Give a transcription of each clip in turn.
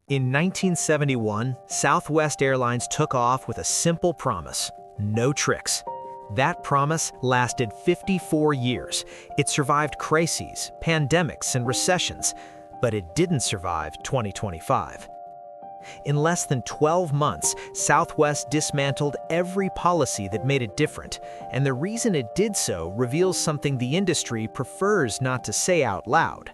In 1971, Southwest Airlines took off with a simple promise: no tricks. That promise lasted 54 years. It survived crises, pandemics, and recessions, but it didn't survive 2025. In less than 12 months, Southwest dismantled every policy that made it different, and the reason it did so reveals something the industry prefers not to say out loud.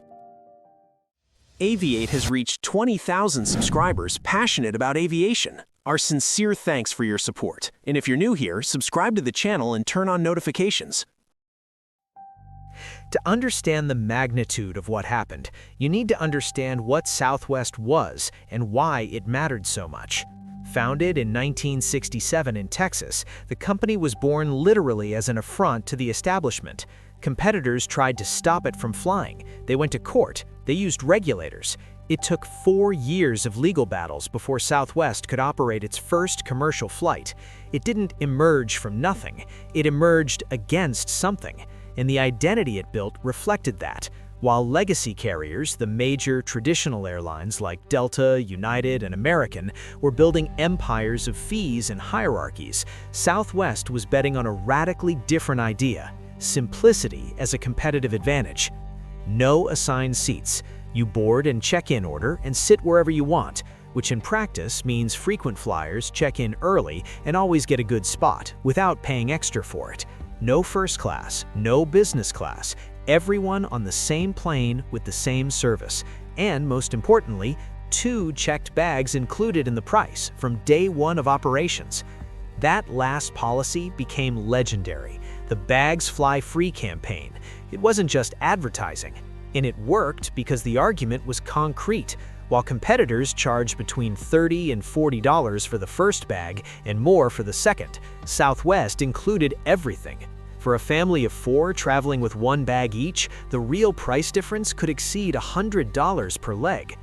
Aviate has reached 20,000 subscribers passionate about aviation. Our sincere thanks for your support. And if you're new here, subscribe to the channel and turn on notifications. To understand the magnitude of what happened, you need to understand what Southwest was and why it mattered so much. Founded in 1967 in Texas, the company was born literally as an affront to the establishment. Competitors tried to stop it from flying. They went to court. They used regulators. It took 4 years of legal battles before Southwest could operate its first commercial flight. It didn't emerge from nothing. It emerged against something, and the identity it built reflected that. While legacy carriers, the major traditional airlines like Delta, United, and American, were building empires of fees and hierarchies, Southwest was betting on a radically different idea: simplicity as a competitive advantage. No assigned seats. You board and check-in order and sit wherever you want, which in practice means frequent flyers check in early and always get a good spot without paying extra for it. No first class, no business class, everyone on the same plane with the same service, and most importantly, 2 checked bags included in the price from day 1 of operations. That last policy became legendary, the Bags Fly Free campaign. It wasn't just advertising, and it worked because the argument was concrete. While competitors charged between $30 and $40 for the first bag and more for the second, Southwest included everything. For a family of 4 traveling with 1 bag each, the real price difference could exceed $100 per leg.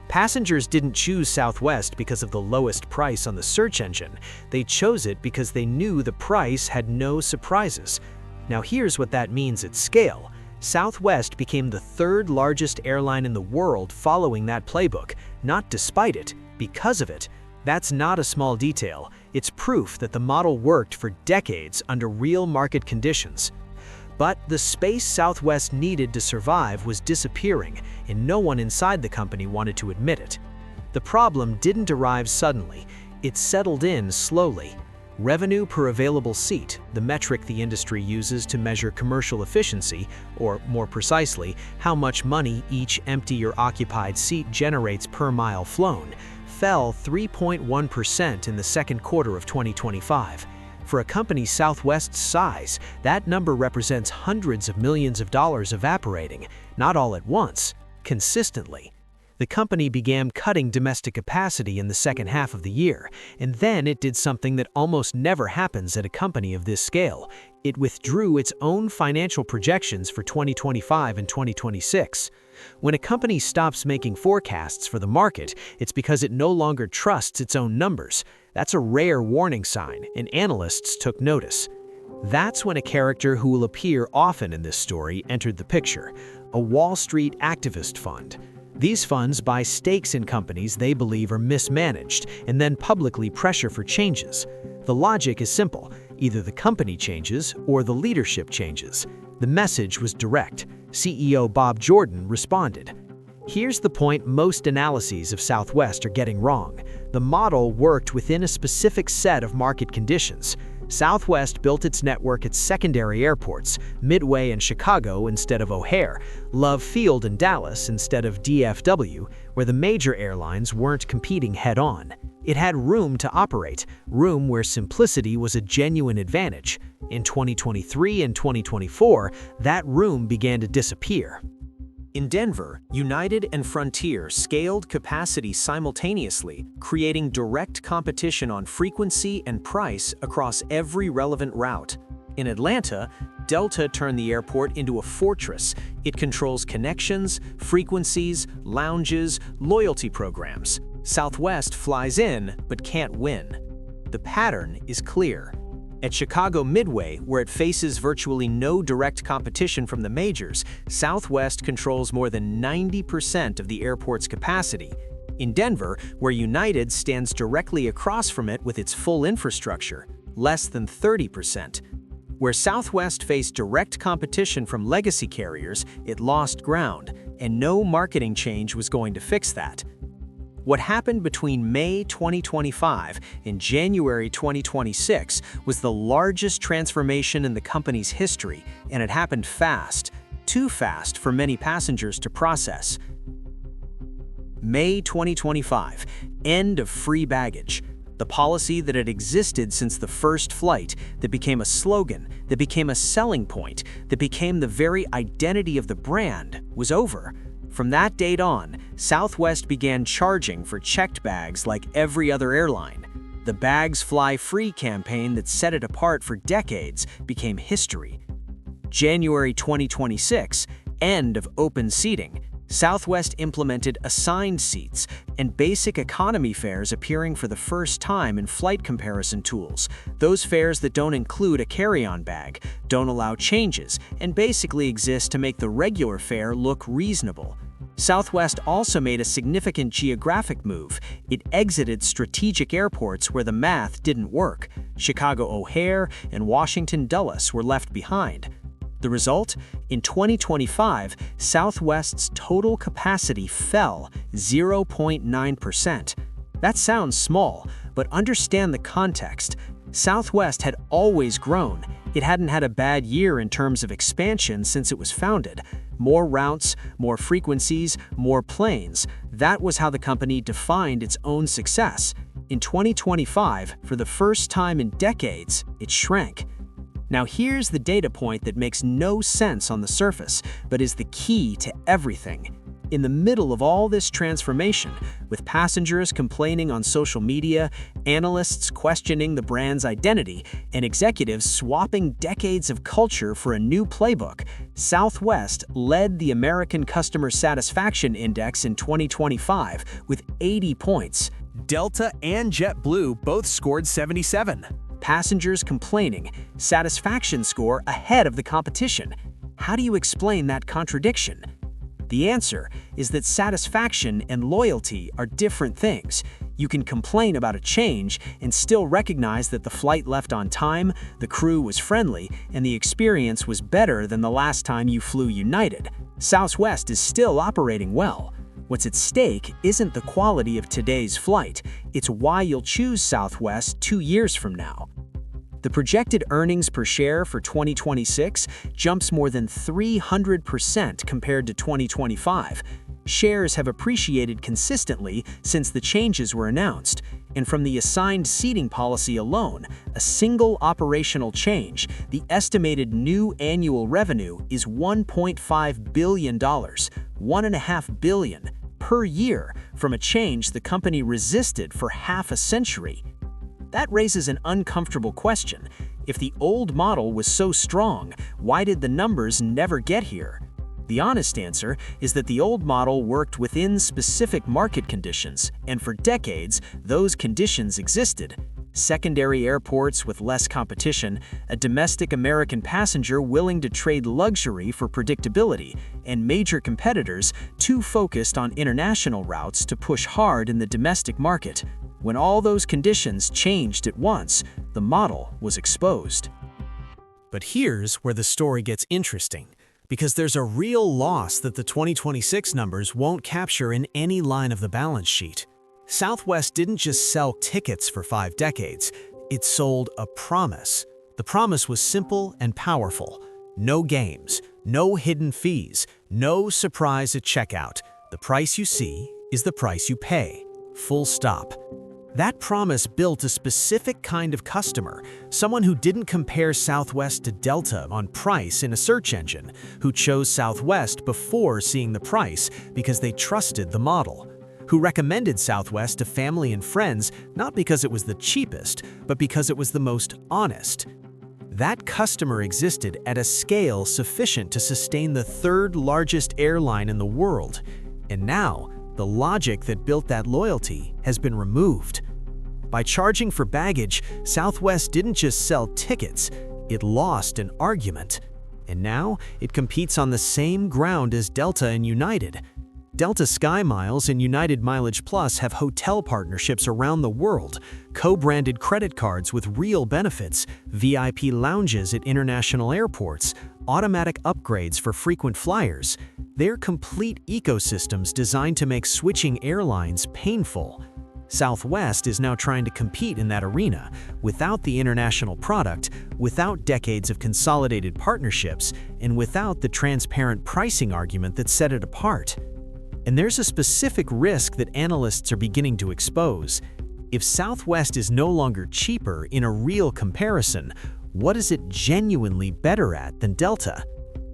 Passengers didn't choose Southwest because of the lowest price on the search engine. They chose it because they knew the price had no surprises. Now here's what that means at scale. Southwest became the 3rd largest airline in the world following that playbook, not despite it, because of it. That's not a small detail. It's proof that the model worked for decades under real market conditions. But the space Southwest needed to survive was disappearing, and no one inside the company wanted to admit it. The problem didn't arrive suddenly. It settled in slowly. Revenue per available seat, the metric the industry uses to measure commercial efficiency, or more precisely, how much money each empty or occupied seat generates per mile flown, fell 3.1% in the second quarter of 2025. For a company Southwest's size, that number represents hundreds of millions of dollars evaporating, not all at once, consistently. The company began cutting domestic capacity in the second half of the year, and then it did something that almost never happens at a company of this scale. It withdrew its own financial projections for 2025 and 2026. When a company stops making forecasts for the market, it's because it no longer trusts its own numbers. That's a rare warning sign, and analysts took notice. That's when a character who will appear often in this story entered the picture: a Wall Street activist fund. These funds buy stakes in companies they believe are mismanaged and then publicly pressure for changes. The logic is simple: either the company changes or the leadership changes. The message was direct. CEO Bob Jordan responded. Here's the point most analyses of Southwest are getting wrong. The model worked within a specific set of market conditions. Southwest built its network at secondary airports, Midway and Chicago instead of O'Hare, Love Field in Dallas instead of DFW, where the major airlines weren't competing head-on. It had room to operate, room where simplicity was a genuine advantage. In 2023 and 2024, that room began to disappear. In Denver, United and Frontier scaled capacity simultaneously, creating direct competition on frequency and price across every relevant route. In Atlanta, Delta turned the airport into a fortress. It controls connections, frequencies, lounges, loyalty programs. Southwest flies in, but can't win. The pattern is clear. At Chicago Midway, where it faces virtually no direct competition from the majors, Southwest controls more than 90% of the airport's capacity. In Denver, where United stands directly across from it with its full infrastructure, less than 30%. Where Southwest faced direct competition from legacy carriers, it lost ground, and no marketing change was going to fix that. What happened between May 2025 and January 2026 was the largest transformation in the company's history, and it happened fast, too fast for many passengers to process. May 2025, end of free baggage. The policy that had existed since the first flight, that became a slogan, that became a selling point, that became the very identity of the brand, was over. From that date on, Southwest began charging for checked bags like every other airline. The Bags Fly Free campaign that set it apart for decades became history. January 2026, end of open seating. Southwest implemented assigned seats and basic economy fares appearing for the first time in flight comparison tools. Those fares that don't include a carry-on bag, don't allow changes, and basically exist to make the regular fare look reasonable. Southwest also made a significant geographic move. It exited strategic airports where the math didn't work. Chicago O'Hare and Washington Dulles were left behind. The result? In 2025, Southwest's total capacity fell 0.9%. That sounds small, but understand the context. Southwest had always grown. It hadn't had a bad year in terms of expansion since it was founded. More routes, more frequencies, more planes. That was how the company defined its own success. In 2025, for the first time in decades, it shrank. Now here's the data point that makes no sense on the surface, but is the key to everything. In the middle of all this transformation, with passengers complaining on social media, analysts questioning the brand's identity, and executives swapping decades of culture for a new playbook, Southwest led the American Customer Satisfaction Index in 2025 with 80 points. Delta and JetBlue both scored 77. Passengers complaining, satisfaction score ahead of the competition. How do you explain that contradiction? The answer is that satisfaction and loyalty are different things. You can complain about a change and still recognize that the flight left on time, the crew was friendly, and the experience was better than the last time you flew United. Southwest is still operating well. What's at stake isn't the quality of today's flight, it's why you'll choose Southwest 2 years from now. The projected earnings per share for 2026 jumps more than 300% compared to 2025. Shares have appreciated consistently since the changes were announced, and from the assigned seating policy alone, a single operational change, the estimated new annual revenue is $1.5 billion, $1.5 billion per year from a change the company resisted for half a century. That raises an uncomfortable question. If the old model was so strong, why did the numbers never get here? The honest answer is that the old model worked within specific market conditions, and for decades, those conditions existed. Secondary airports with less competition, a domestic American passenger willing to trade luxury for predictability, and major competitors too focused on international routes to push hard in the domestic market. When all those conditions changed at once, the model was exposed. But here's where the story gets interesting, because there's a real loss that the 2026 numbers won't capture in any line of the balance sheet. Southwest didn't just sell tickets for 5 decades, it sold a promise. The promise was simple and powerful. No games, no hidden fees, no surprise at checkout. The price you see is the price you pay. Full stop. That promise built a specific kind of customer, someone who didn't compare Southwest to Delta on price in a search engine, who chose Southwest before seeing the price because they trusted the model, who recommended Southwest to family and friends not because it was the cheapest, but because it was the most honest. That customer existed at a scale sufficient to sustain the third largest airline in the world, and now the logic that built that loyalty has been removed. By charging for baggage, Southwest didn't just sell tickets, it lost an argument. And now it competes on the same ground as Delta and United. Delta SkyMiles and United Mileage Plus have hotel partnerships around the world, co-branded credit cards with real benefits, VIP lounges at international airports, automatic upgrades for frequent flyers. They're complete ecosystems designed to make switching airlines painful. Southwest is now trying to compete in that arena, without the international product, without decades of consolidated partnerships, and without the transparent pricing argument that set it apart. And there's a specific risk that analysts are beginning to expose. If Southwest is no longer cheaper in a real comparison, what is it genuinely better at than Delta?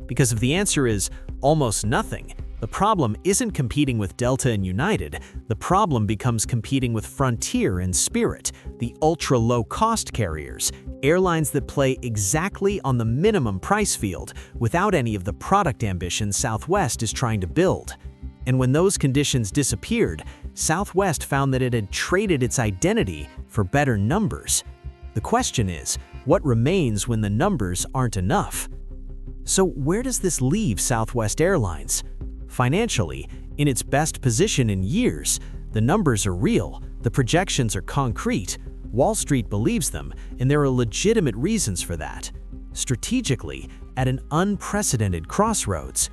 Because if the answer is almost nothing, the problem isn't competing with Delta and United, the problem becomes competing with Frontier and Spirit, the ultra-low-cost carriers, airlines that play exactly on the minimum price field without any of the product ambition Southwest is trying to build. And when those conditions disappeared, Southwest found that it had traded its identity for better numbers. The question is, what remains when the numbers aren't enough? So where does this leave Southwest Airlines? Financially, in its best position in years, the numbers are real, the projections are concrete, Wall Street believes them, and there are legitimate reasons for that. Strategically, at an unprecedented crossroads,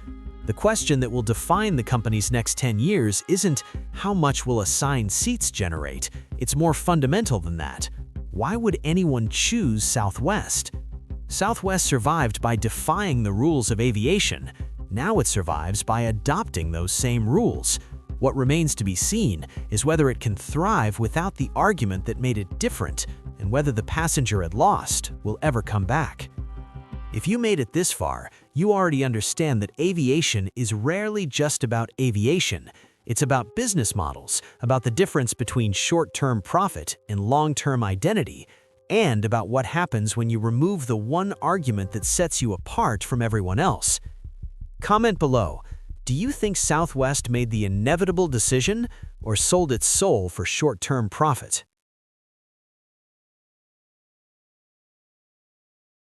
the question that will define the company's next 10 years isn't how much will assigned seats generate, it's more fundamental than that. Why would anyone choose Southwest? Southwest survived by defying the rules of aviation. Now it survives by adopting those same rules. What remains to be seen is whether it can thrive without the argument that made it different, and whether the passenger it lost will ever come back. If you made it this far, you already understand that aviation is rarely just about aviation. It's about business models, about the difference between short-term profit and long-term identity, and about what happens when you remove the one argument that sets you apart from everyone else. Comment below, do you think Southwest made the inevitable decision or sold its soul for short-term profit?